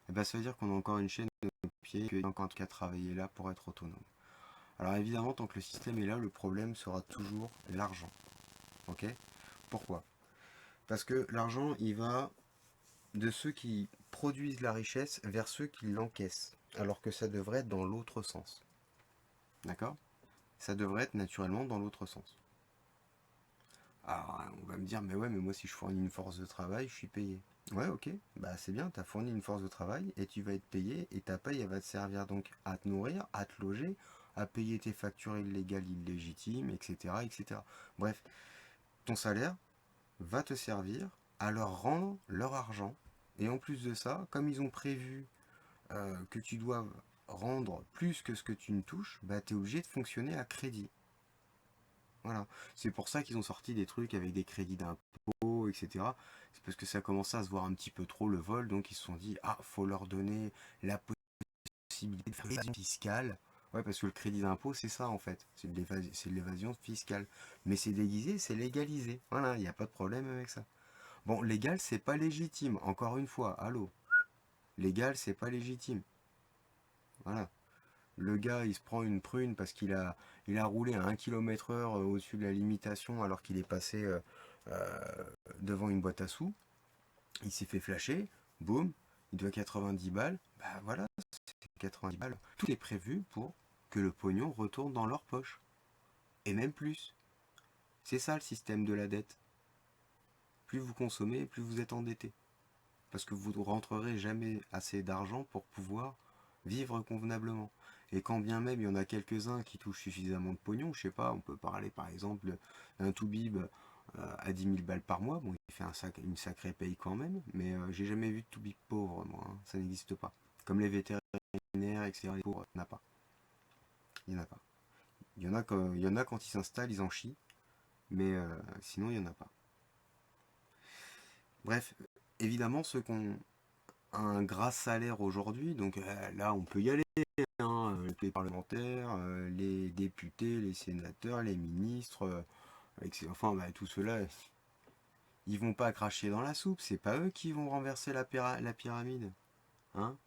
Et ben, ça veut dire qu'on a encore une chaîne de pied, qu'il y a encore qu'à travailler là pour être autonome. Alors évidemment, tant que le système est là, le problème sera toujours l'argent. Ok? Pourquoi? Parce que l'argent, il va de ceux qui produisent la richesse vers ceux qui l'encaissent, alors que ça devrait être dans l'autre sens. D'accord? Ça devrait être naturellement dans l'autre sens. Alors, on va me dire, mais ouais, mais moi, si je fournis une force de travail, je suis payé. Ouais, ok, bah c'est bien, tu as fourni une force de travail et tu vas être payé et ta paye, elle va te servir donc à te nourrir, à te loger, à payer tes factures illégales, illégitimes, etc., etc. Bref, ton salaire va te servir à leur rendre leur argent. Et en plus de ça, comme ils ont prévu que tu dois rendre plus que ce que tu ne touches, bah, tu es obligé de fonctionner à crédit. Voilà. C'est pour ça qu'ils ont sorti des trucs avec des crédits d'impôt, etc. C'est parce que ça commençait à se voir un petit peu trop le vol, donc ils se sont dit, ah, faut leur donner la possibilité de faire l'évasion fiscale. Ouais, parce que le crédit d'impôt, c'est ça en fait. C'est de l'évasion fiscale. Mais c'est déguisé, c'est légalisé. Voilà, il n'y a pas de problème avec ça. Bon, légal, c'est pas légitime. Encore une fois, allô. Légal, c'est pas légitime. Voilà. Le gars, il se prend une prune parce il a roulé à 1 km/h au-dessus de la limitation alors qu'il est passé euh, devant une boîte à sous. Il s'est fait flasher, boum, il doit 90 balles. Bah voilà, c'est 90 balles. Tout est prévu pour que le pognon retourne dans leur poche. Et même plus. C'est ça le système de la dette. Plus vous consommez, plus vous êtes endetté. Parce que vous ne rentrerez jamais assez d'argent pour pouvoir vivre convenablement. Et quand bien même il y en a quelques-uns qui touchent suffisamment de pognon, je sais pas, on peut parler par exemple d'un Toubib à 10 000 balles par mois. Bon, il fait une sacrée paye quand même, mais j'ai jamais vu de toubib pauvre, moi, hein. Ça n'existe pas. Comme les vétérinaires, etc., les pauvres, il n'y en a pas. Il y en a pas. Il y en a quand ils s'installent, ils en chient, mais sinon, il n'y en a pas. Bref, évidemment, ceux qui ont un gras salaire aujourd'hui, donc là, on peut y aller, hein, les parlementaires, les députés, les sénateurs, les ministres, enfin, bah, tout cela, ils vont pas cracher dans la soupe, c'est pas eux qui vont renverser la pyramide. Hein.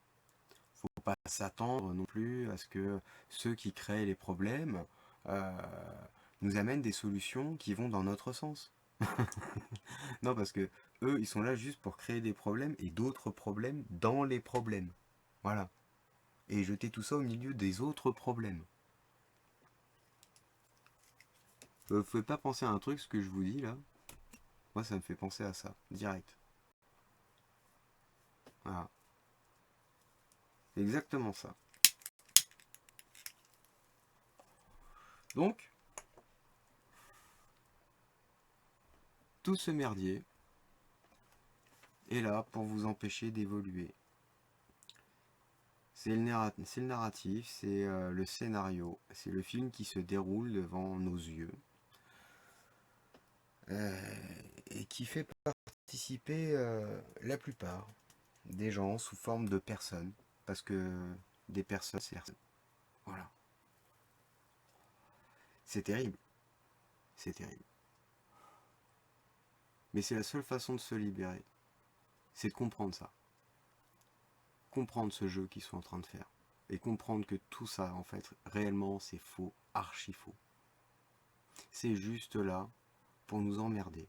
Faut pas s'attendre non plus à ce que ceux qui créent les problèmes euh, nous amènent des solutions qui vont dans notre sens. Non, parce que eux, ils sont là juste pour créer des problèmes et d'autres problèmes dans les problèmes. Voilà. Et jeter tout ça au milieu des autres problèmes. Vous pouvez pas penser à un truc, ce que je vous dis là. Moi, ça me fait penser à ça, direct. Voilà. C'est exactement ça. Donc, tout ce merdier est là pour vous empêcher d'évoluer. C'est le narratif, c'est le scénario, c'est le film qui se déroule devant nos yeux et qui fait participer la plupart des gens sous forme de personnes, parce que des personnes, c'est personne. Voilà. C'est terrible, c'est terrible. Mais c'est la seule façon de se libérer, c'est de comprendre ça. Comprendre ce jeu qu'ils sont en train de faire. Et comprendre que tout ça, en fait, réellement, c'est faux, archi faux. C'est juste là pour nous emmerder.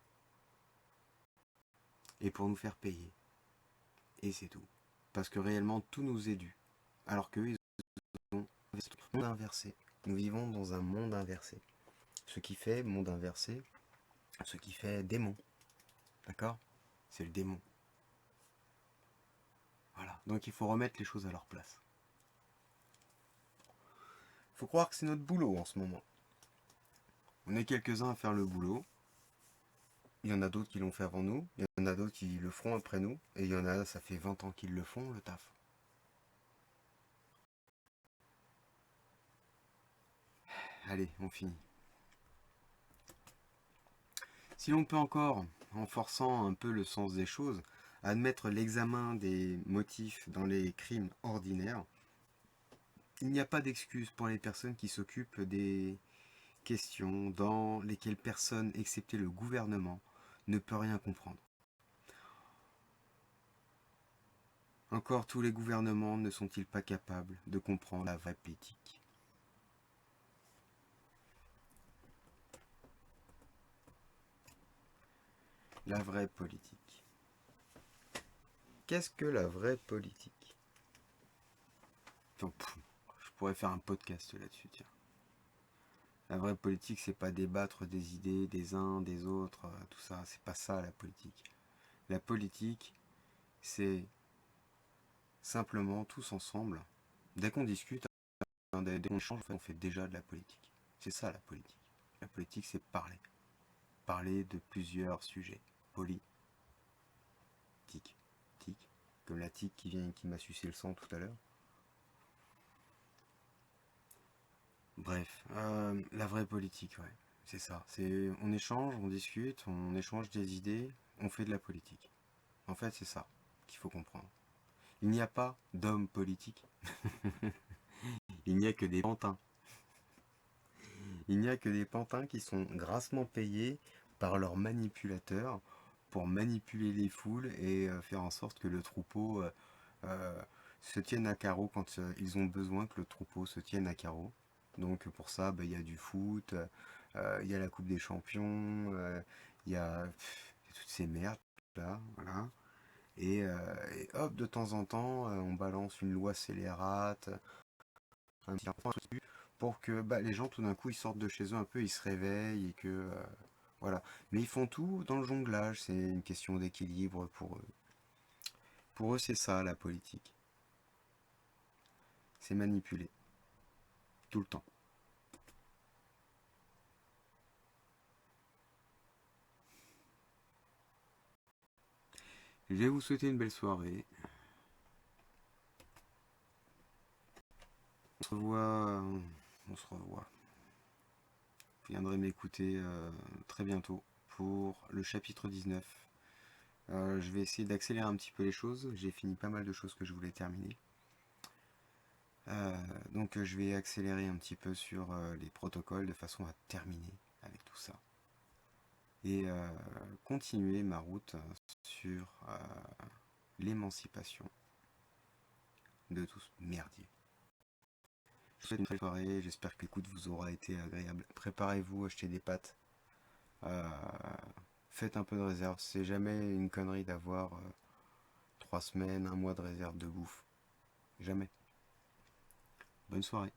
Et pour nous faire payer. Et c'est tout. Parce que réellement, tout nous est dû. Alors qu'eux, ils ont un monde inversé. Nous vivons dans un monde inversé. Ce qui fait monde inversé, ce qui fait démon. D'accord? C'est le démon. Voilà. Donc il faut remettre les choses à leur place. Il faut croire que c'est notre boulot en ce moment. On est quelques-uns à faire le boulot. Il y en a d'autres qui l'ont fait avant nous. Il y en a d'autres qui le feront après nous. Et il y en a, ça fait 20 ans qu'ils le font, le taf. Allez, on finit. Si l'on peut encore, en forçant un peu le sens des choses, admettre l'examen des motifs dans les crimes ordinaires, il n'y a pas d'excuse pour les personnes qui s'occupent des questions dans lesquelles personne, excepté le gouvernement, ne peut rien comprendre. Encore tous les gouvernements ne sont-ils pas capables de comprendre la vraie politique? La vraie politique. Qu'est-ce que la vraie politique? Enfin, je pourrais faire un podcast là-dessus, tiens. La vraie politique, c'est pas débattre des idées des uns, des autres, tout ça. C'est pas ça la politique. La politique, c'est simplement tous ensemble. Dès qu'on discute, dès qu'on change, on fait déjà de la politique. C'est ça la politique. La politique, c'est parler. Parler de plusieurs sujets. Politique. Tic. Comme la tique qui m'a sucé le sang tout à l'heure. Bref, la vraie politique, ouais. C'est ça. On échange, on discute, on échange des idées, on fait de la politique. En fait, c'est ça qu'il faut comprendre. Il n'y a pas d'hommes politiques. Il n'y a que des pantins. Il n'y a que des pantins qui sont grassement payés par leurs manipulateurs pour manipuler les foules et faire en sorte que le troupeau euh, se tienne à carreau quand ils ont besoin que le troupeau se tienne à carreau. Donc pour ça, bah, il y a du foot, il y a la Coupe des Champions, il y a toutes ces merdes là, voilà. Et hop, de temps en temps, on balance une loi scélérate, un petit truc, pour que bah, les gens tout d'un coup ils sortent de chez eux un peu, ils se réveillent et que voilà. Mais ils font tout dans le jonglage, c'est une question d'équilibre pour eux. Pour eux, c'est ça la politique. C'est manipuler. Tout le temps. Je vais vous souhaiter une belle soirée. On se revoit. On se revoit. Vous viendrez m'écouter très bientôt pour le chapitre 19. Je vais essayer d'accélérer un petit peu les choses. J'ai fini pas mal de choses que je voulais terminer. Donc je vais accélérer un petit peu sur les protocoles de façon à terminer avec tout ça. Et continuer ma route sur l'émancipation de tout ce merdier. Je vous souhaite une très bonne soirée, j'espère que l'écoute vous aura été agréable. Préparez-vous, achetez des pâtes. Faites un peu de réserve. C'est jamais une connerie d'avoir 3 semaines, un mois de réserve de bouffe. Jamais. Bonne soirée.